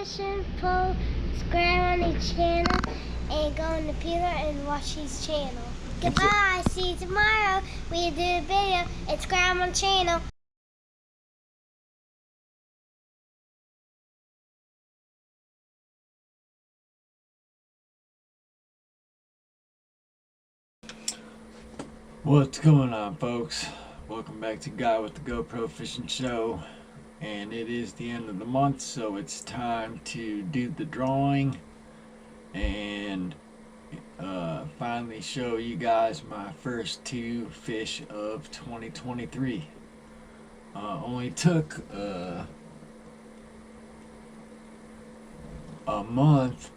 fishing, pull, subscribe on his channel, and go on the Peeler and watch his channel. Goodbye. See you tomorrow. We do a video. It's subscribe on the channel. What's going on, folks? Welcome back to Guy with the GoPro Fishing Show, and it is the end of the month, so it's time to do the drawing and finally show you guys my first two fish of 2023. Only took a month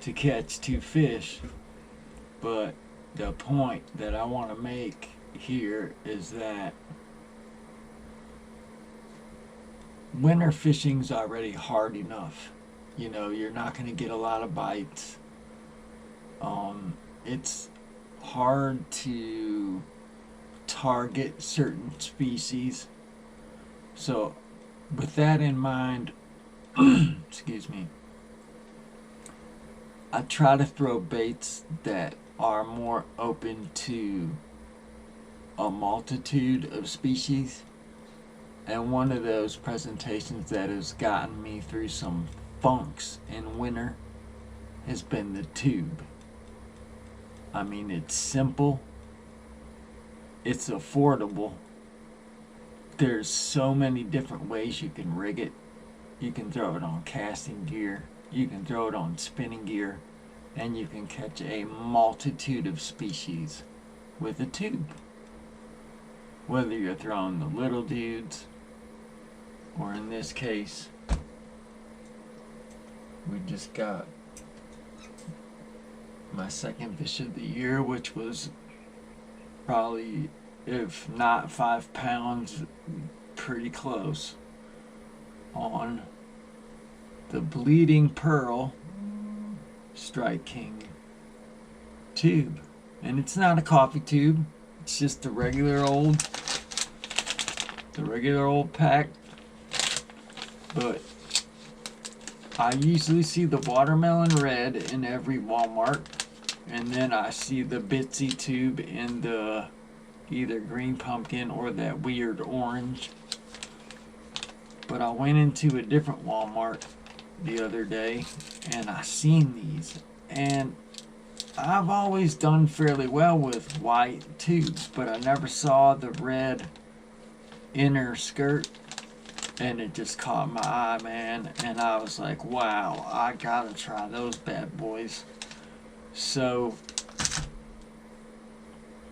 to catch two fish, but the point that I want to make here is that winter fishing's already hard enough. You know, you're not going to get a lot of bites. It's hard to target certain species. So with that in mind, excuse me, I try to throw baits that are more open to a multitude of species, and one of those presentations that has gotten me through some funks in winter has been the tube. I mean, it's simple, it's affordable, there's so many different ways you can rig it. You can throw it on casting gear, you can throw it on spinning gear, and you can catch a multitude of species with a tube. Whether you're throwing the little dudes, or in this case, we just got my second fish of the year, which was probably, if not 5 pounds, pretty close, on the Bleeding Pearl Strike King tube. And it's not a coffee tube, it's just the regular old pack. But I usually see the watermelon red in every Walmart, and then I see the Bitsy tube in the either green pumpkin or that weird orange. But I went into a different Walmart the other day and I seen these, and I've always done fairly well with white tubes, but I never saw the red inner skirt, and it just caught my eye, man, and I was like, wow, I gotta try those bad boys. So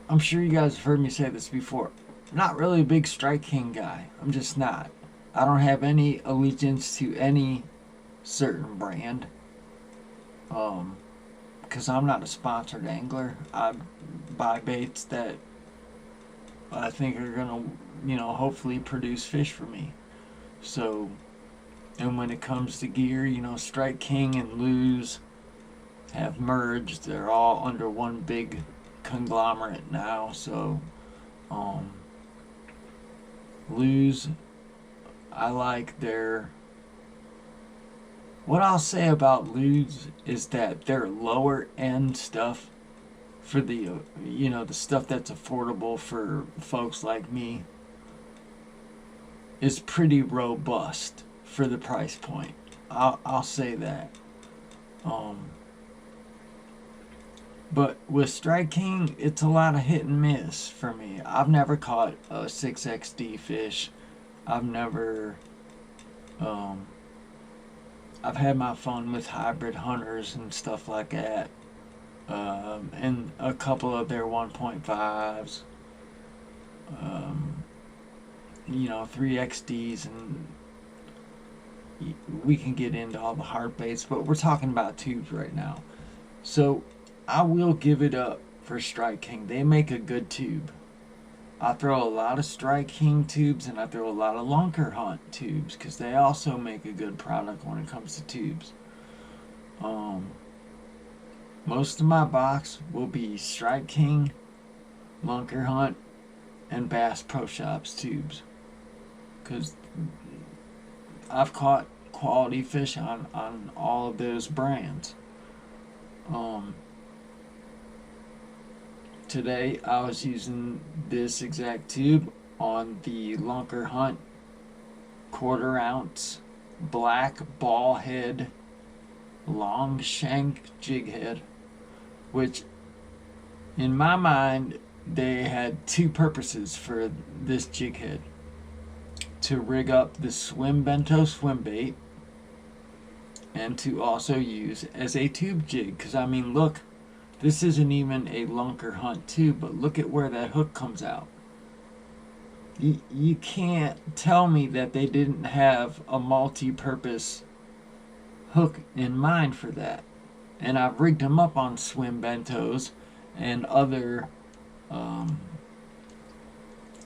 I'm sure you guys have heard me say this before, I'm not really a big Strike King guy. I'm just not. I don't have any allegiance to any certain brand, because I'm not a sponsored angler. I buy baits that I think are gonna, hopefully produce fish for me. So, and when it comes to gear, Strike King and Lews have merged. They're all under one big conglomerate now. So, Lews, I like their... What I'll say about Lews is that their lower end stuff, for the the stuff that's affordable for folks like me, is pretty robust for the price point. I'll say that. But with Strike King, it's a lot of hit and miss for me. I've never caught a 6XD fish. I've never I've had my fun with hybrid hunters and stuff like that, and a couple of their 1.5s, 3XDs, and we can get into all the hard baits, but we're talking about tubes right now. So I will give it up for Strike King. They make a good tube. I throw a lot of Strike King tubes, and I throw a lot of Lunkerhunt tubes, because they also make a good product when it comes to tubes. Most of my box will be Strike King, Lunkerhunt, and Bass Pro Shops tubes, because I've caught quality fish on all of those brands. Today I was using this exact tube on the Lunkerhunt 1/4 ounce black ball head long shank jig head, which in my mind they had two purposes for this jig head: to rig up the swim bento swim bait, and to also use as a tube jig. Because I mean, look, this isn't even a Lunkerhunt tube, but look at where that hook comes out. You can't tell me that they didn't have a multi-purpose hook in mind for that. And I've rigged them up on swim bentos and other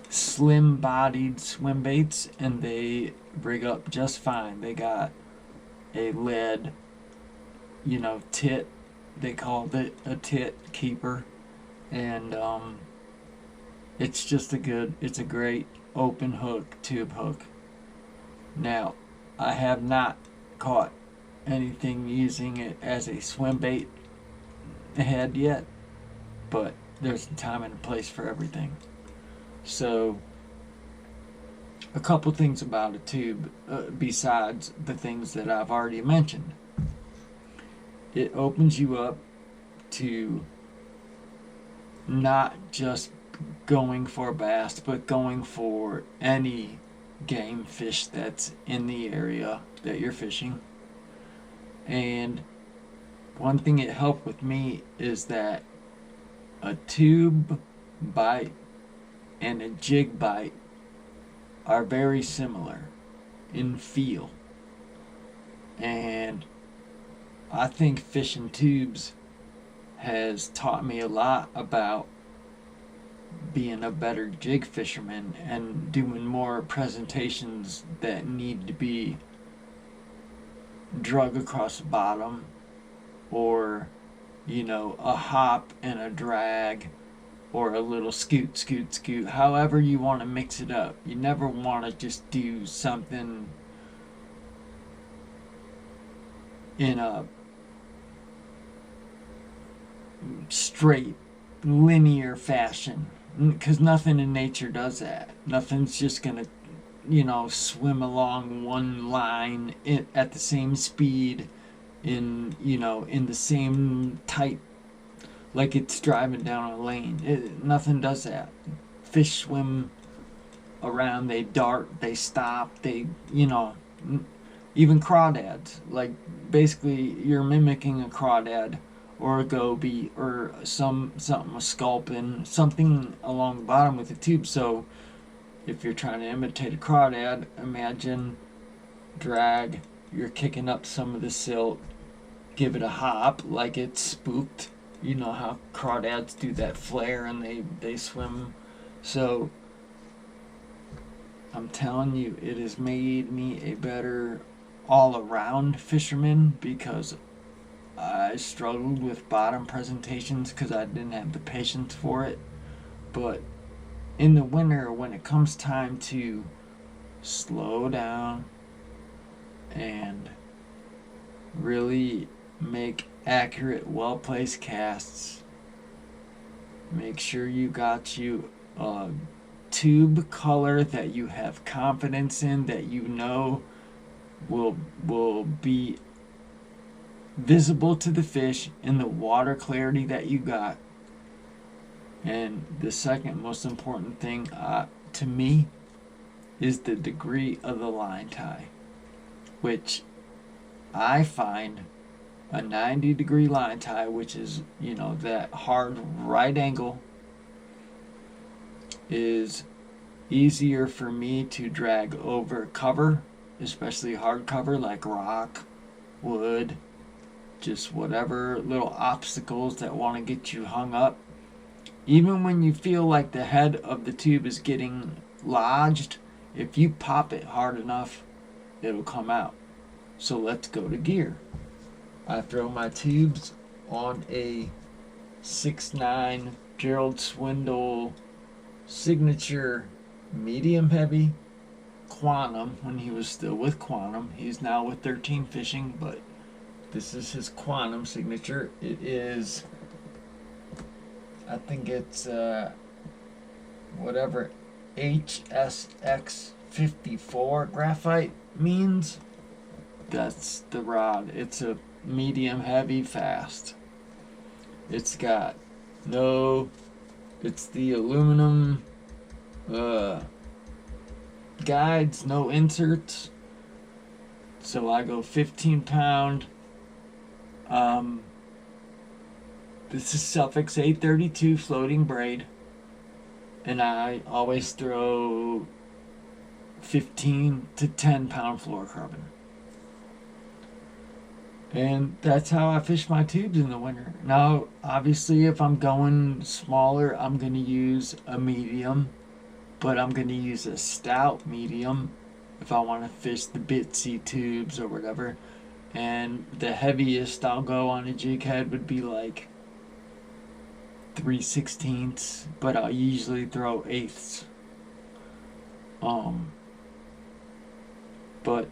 slim-bodied swim baits, and they rig up just fine. They got a lead, tit. They called it a tit keeper, and it's just it's a great open hook, tube hook. Now, I have not caught anything using it as a swim bait head yet, but there's a time and a place for everything. So, a couple things about a tube besides the things that I've already mentioned. It opens you up to not just going for bass, but going for any game fish that's in the area that you're fishing. And one thing it helped with me is that a tube bite and a jig bite are very similar in feel. And I think fishing tubes has taught me a lot about being a better jig fisherman and doing more presentations that need to be drug across the bottom, or a hop and a drag, or a little scoot, however you want to mix it up. You never want to just do something in a straight linear fashion, because nothing in nature does that. Nothing's just gonna swim along one line at the same speed in the same tight, like it's driving down a lane. Nothing does that. Fish swim around, they dart, they stop, they even crawdads. Like, basically you're mimicking a crawdad or a goby or something, a sculpin, something along the bottom with the tube. So if you're trying to imitate a crawdad, imagine drag, you're kicking up some of the silt, give it a hop like it's spooked. You know how crawdads do that flare and they swim. So I'm telling you, it has made me a better all-around fisherman, because I struggled with bottom presentations because I didn't have the patience for it. But in the winter, when it comes time to slow down and really make accurate, well-placed casts, make sure you got you a tube color that you have confidence in, that will be visible to the fish in the water clarity that you got. And the second most important thing to me is the degree of the line tie, which I find a 90-degree line tie, which is that hard right angle, is easier for me to drag over cover, especially hard cover like rock, wood, just whatever little obstacles that want to get you hung up. Even when you feel like the head of the tube is getting lodged, if you pop it hard enough, it'll come out. So let's go to gear. I throw my tubes on a 6'9" Gerald Swindle signature medium heavy Quantum when he was still with Quantum. He's now with 13 Fishing, but this is his Quantum signature. It is, I think it's whatever HSX54 graphite means. That's the rod. It's a medium heavy fast. It's got it's the aluminum guides, no inserts. So I go 15-pound. This is Sufix 832 floating braid. And I always throw 15 to 10-pound fluorocarbon. And that's how I fish my tubes in the winter. Now, obviously, if I'm going smaller, I'm going to use a medium. But I'm going to use a stout medium if I want to fish the bitsy tubes or whatever. And the heaviest I'll go on a jig head would be like 3/16, but I'll usually throw 1/8. But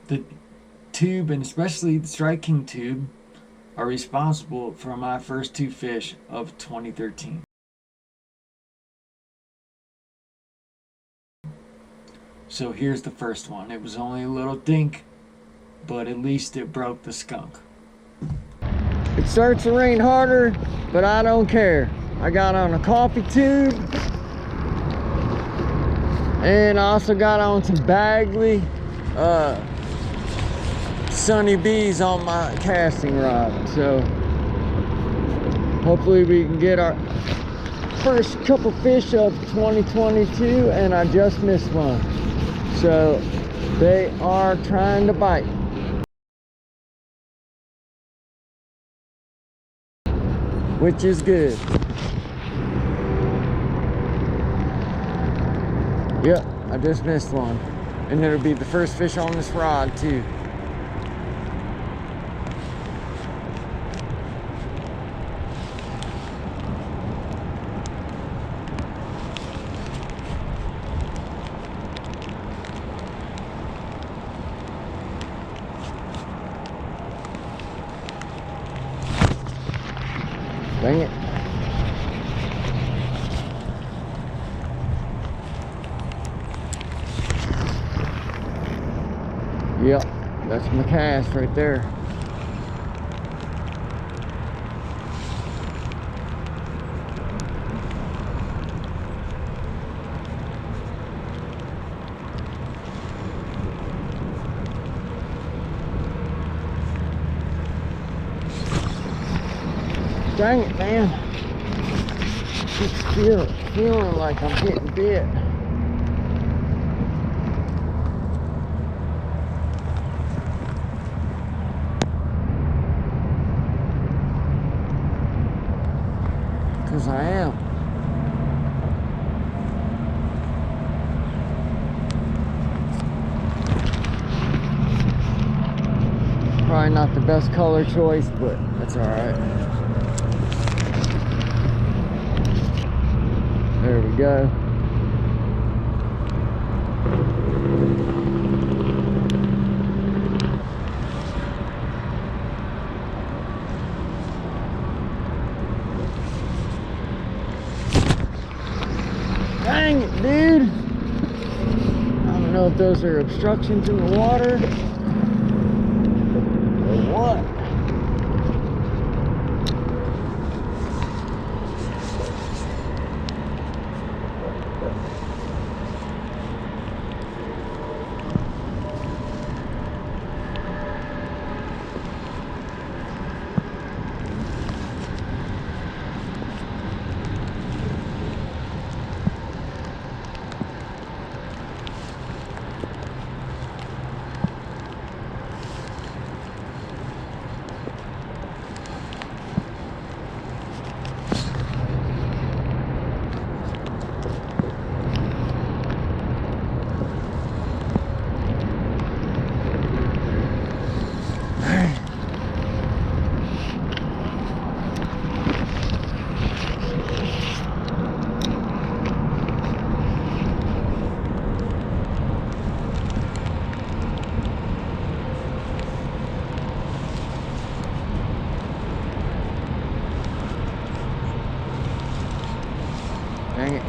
the tube, and especially the Strike King tube, are responsible for my first 2 fish of 2013. So here's the first one. It was only a little dink, but at least it broke the skunk. It starts to rain harder, but I don't care. I got on a coffee tube, and I also got on some Bagley Sunny Bees on my casting rod. So hopefully we can get our first couple fish of 2022, and I just missed one. So they are trying to bite. Which is good. Yep, I just missed one. And it'll be the first fish on this rod too. Dang it. Yep, that's my cast right there. Dang it, man. Just feeling like I'm getting bit. Because I am. Probably not the best color choice, but that's alright. There we go. Dang it, dude. I don't know if those are obstructions in the water or what. dang it.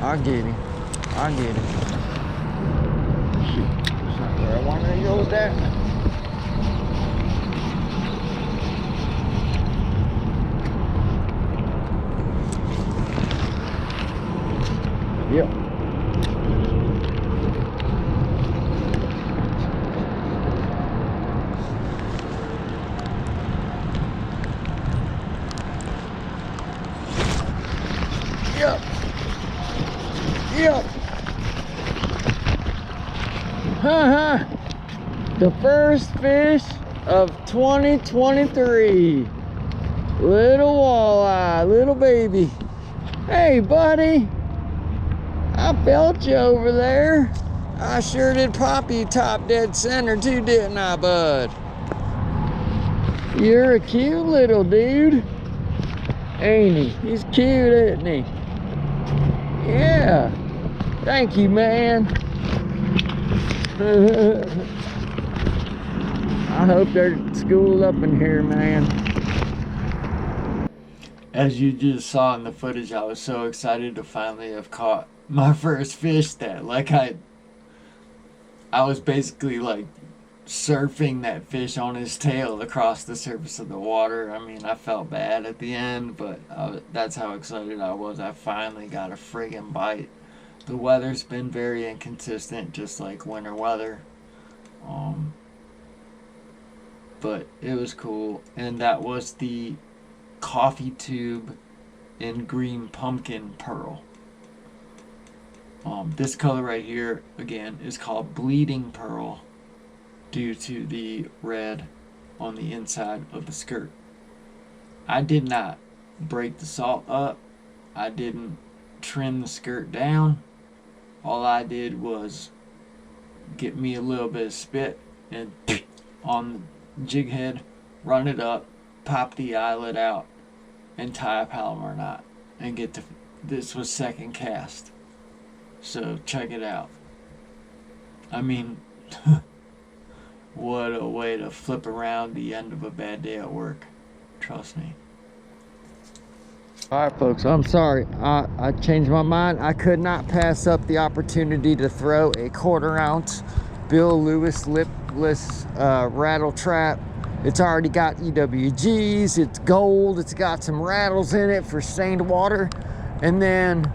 I get him. I get him. Shoot. That's not where I wanted to go with that. Yep. Yep. Yep. The first fish of 2023. Little walleye, little baby. Hey, buddy. I felt you over there. I sure did pop you top dead center too, didn't I, bud? You're a cute little dude. Ain't he? He's cute, isn't he? Yeah. Thank you, man. I hope they're schooled up in here, man. As you just saw in the footage, I was so excited to finally have caught my first fish that, like, I was basically like surfing that fish on his tail across the surface of the water. I mean, I felt bad at the end, but that's how excited I was. I finally got a friggin' bite. The weather's been very inconsistent, just like winter weather. But it was cool. And that was the coffee tube in green pumpkin pearl. This color right here, again, is called bleeding pearl due to the red on the inside of the skirt. I did not break the salt up. I didn't trim the skirt down. All I did was get me a little bit of spit and on the jig head, run it up, pop the eyelet out, and tie a Palomar knot and get to, this was second cast. So check it out. I mean, what a way to flip around the end of a bad day at work. Trust me. All right, folks, I'm sorry. I changed my mind. I could not pass up the opportunity to throw a 1/4 ounce Bill Lewis lipless rattle trap. It's already got EWGs, it's gold, it's got some rattles in it for stained water. And then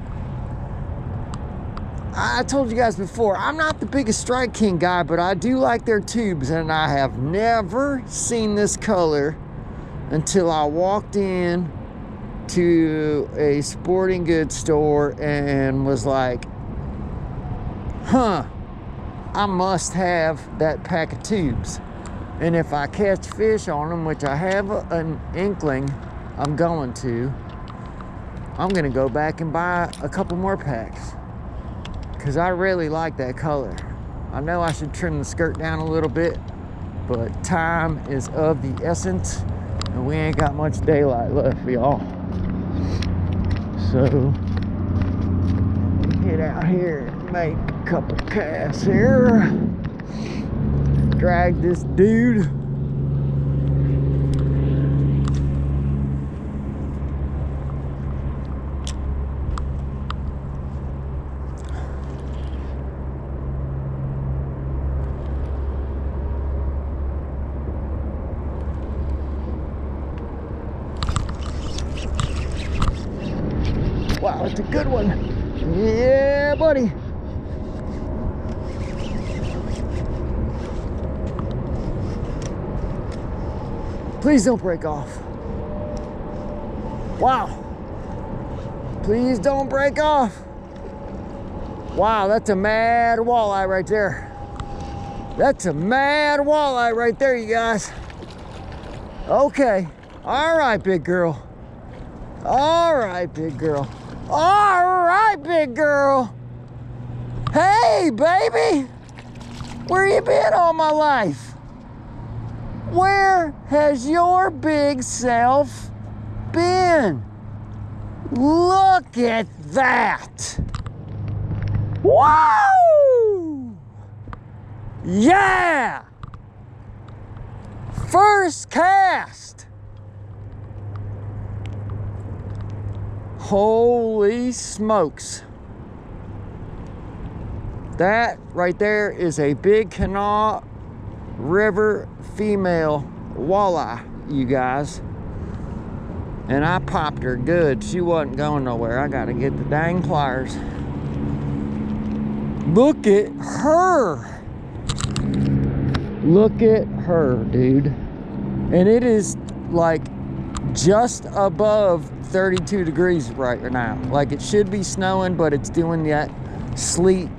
I told you guys before, I'm not the biggest Strike King guy, but I do like their tubes, and I have never seen this color until I walked in to a sporting goods store and was like, huh, I must have that pack of tubes. And if I catch fish on them, which I have an inkling I'm going to, I'm gonna go back and buy a couple more packs, because I really like that color. I know I should trim the skirt down a little bit, but time is of the essence, and we ain't got much daylight left for y'all. So, get out here and make a couple casts here. Drag this dude. Wow, it's a good one. Yeah, buddy. Please don't break off. Wow. Please don't break off. Wow, that's a mad walleye right there. That's a mad walleye right there, you guys. Okay. All right, big girl. All right, big girl. All right, big girl. Hey, baby. Where you been all my life? Where has your big self been? Look at that. Woo! Yeah! First cast! Holy smokes. That right there is a Big Kanawha River female walleye, you guys. And I popped her good. She wasn't going nowhere. I gotta get the dang pliers. Look at her. Look at her, dude. And it is like just above 32 degrees right now. Like it should be snowing, but it's doing that sleet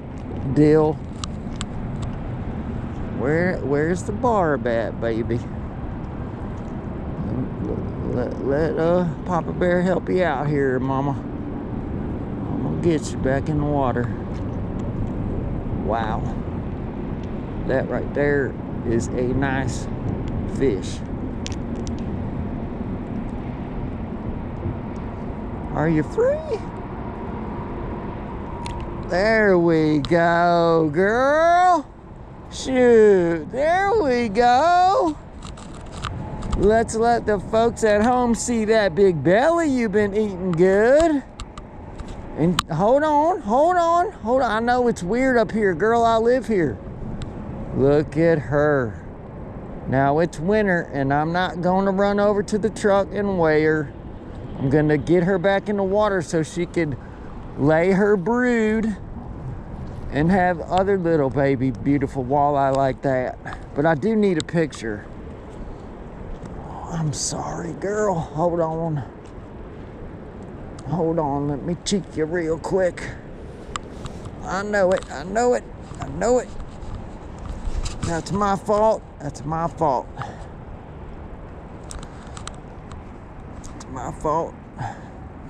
deal. Where's the barb at, baby? Let Papa Bear help you out here, Mama. I'm gonna get you back in the water. Wow. That right there is a nice fish. Are you free? There we go, girl. Shoot, there we go. Let's let the folks at home see that big belly you've been eating good. And hold on. I know it's weird up here, girl, I live here. Look at her. Now it's winter and I'm not going to run over to the truck and weigh her. I'm going to get her back in the water so she could lay her brood and have other little baby beautiful walleye like that. But I do need a picture. I'm sorry, girl. Hold on, let me cheek you real quick. I know it. That's my fault. It's my fault.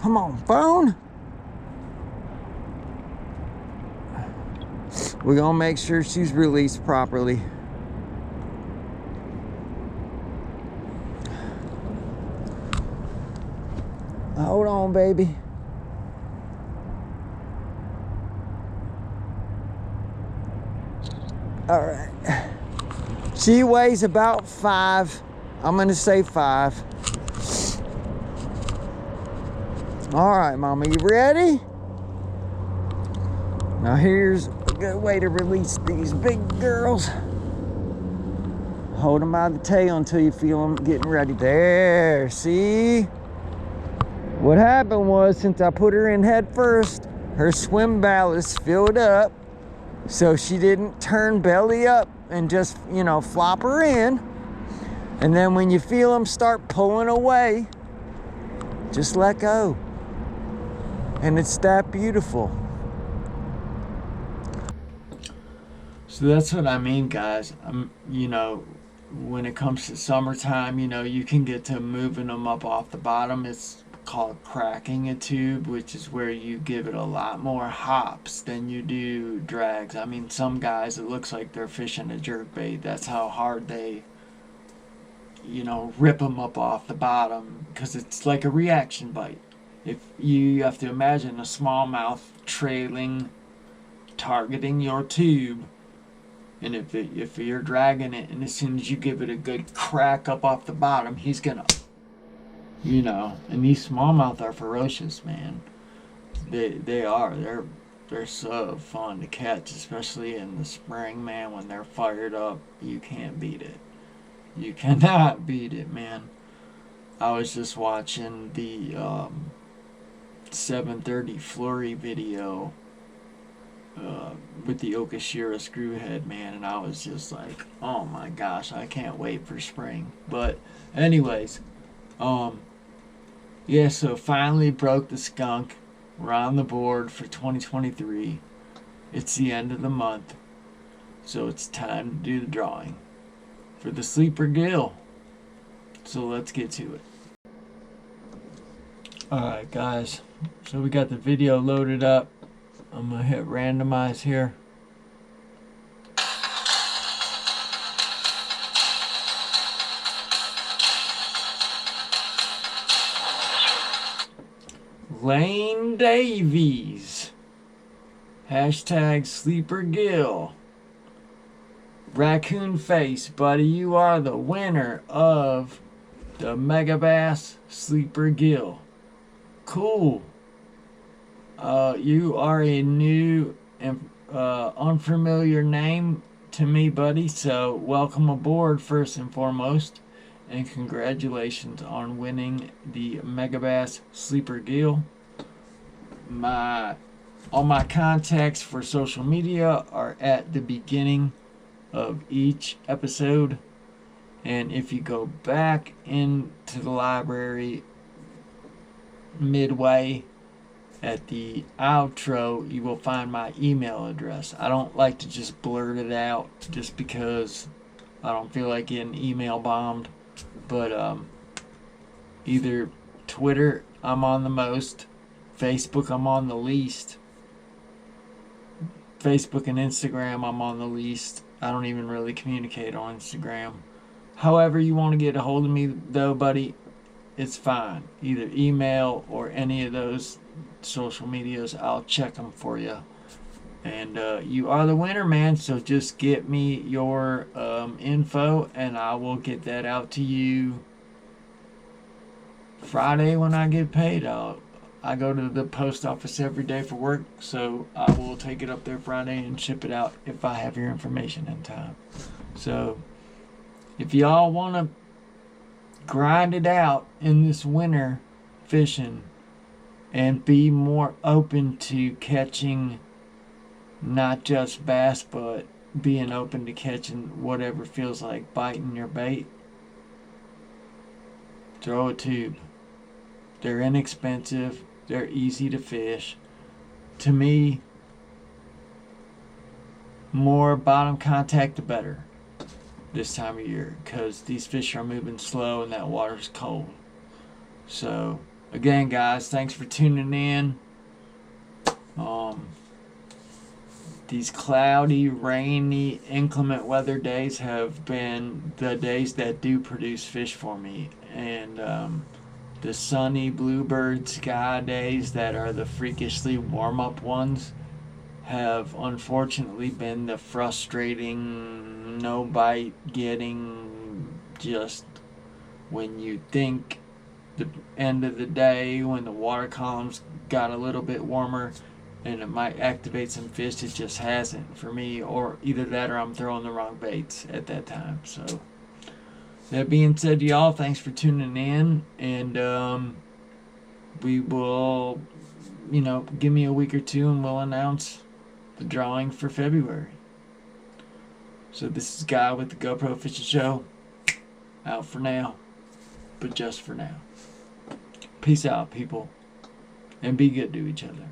Come on, phone. We're gonna make sure she's released properly. Hold on, baby. All right. She weighs about 5. I'm gonna say 5. All right, Mama, you ready? Now here's a good way to release these big girls. Hold them by the tail until you feel them getting ready. There, see? What happened was, since I put her in head first, her swim ballast filled up, so she didn't turn belly up and just, you know, flop her in. And then when you feel them start pulling away, just let go. And it's that beautiful. So that's what I mean, guys. You know, when it comes to summertime, you know, you can get to moving them up off the bottom. It's called cracking a tube, which is where you give it a lot more hops than you do drags. I mean, some guys, it looks like they're fishing a jerkbait. That's how hard they, you know, rip them up off the bottom, because it's like a reaction bite. If you have to imagine a smallmouth trailing, targeting your tube, and if you're dragging it, and as soon as you give it a good crack up off the bottom, he's gonna, you know. And these smallmouth are ferocious, man. They are. They're so fun to catch, especially in the spring, man. When they're fired up, you can't beat it. You cannot beat it, man. I was just watching the 730 Flurry video with the Okashira screwhead, man, and I was just like, oh my gosh, I can't wait for spring. But anyways, yeah, so finally broke the skunk. We're on the board for 2023. It's the end of the month, so it's time to do the drawing for the sleeper gill. So let's get to it. Alright, guys, so we got the video loaded up. I'm gonna hit randomize here. Lane Davies. Hashtag sleeper gill. Raccoon Face, buddy, you are the winner of the Mega Bass Sleeper Gill. Cool. You are a new and unfamiliar name to me, buddy. So welcome aboard, first and foremost, and congratulations on winning the Mega Bass Sleeper Gill. All my contacts for social media are at the beginning of each episode, and if you go back into the library midway at the outro, you will find my email address. I don't like to just blurt it out just because I don't feel like getting email bombed, but either Twitter I'm on the most, Facebook I'm on the least. Facebook and Instagram I'm on the least. I don't even really communicate on Instagram. However you want to get a hold of me though, buddy, it's fine. Either email or any of those social medias, I'll check them for you. And you are the winner, man. So just get me your info and I will get that out to you Friday when I get paid. I go to the post office every day for work, so I will take it up there Friday and ship it out if I have your information in time. So if y'all want to grind it out in this winter fishing and be more open to catching not just bass, but being open to catching whatever feels like biting your bait, throw a tube. They're inexpensive. They're easy to fish. To me, more bottom contact the better this time of year, because these fish are moving slow and that water's cold. So again, guys, thanks for tuning in. These cloudy, rainy, inclement weather days have been the days that do produce fish for me, and the sunny bluebird sky days that are the freakishly warm-up ones have unfortunately been the frustrating, no bite getting, just when you think the end of the day, when the water columns got a little bit warmer and it might activate some fish, it just hasn't for me, or either that or I'm throwing the wrong baits at that time. So that being said, y'all, thanks for tuning in, and we will, give me a week or two and we'll announce the drawing for February. So this is Guy with the GoPro Fishing Show, out for now, but just for now. Peace out, people, and be good to each other.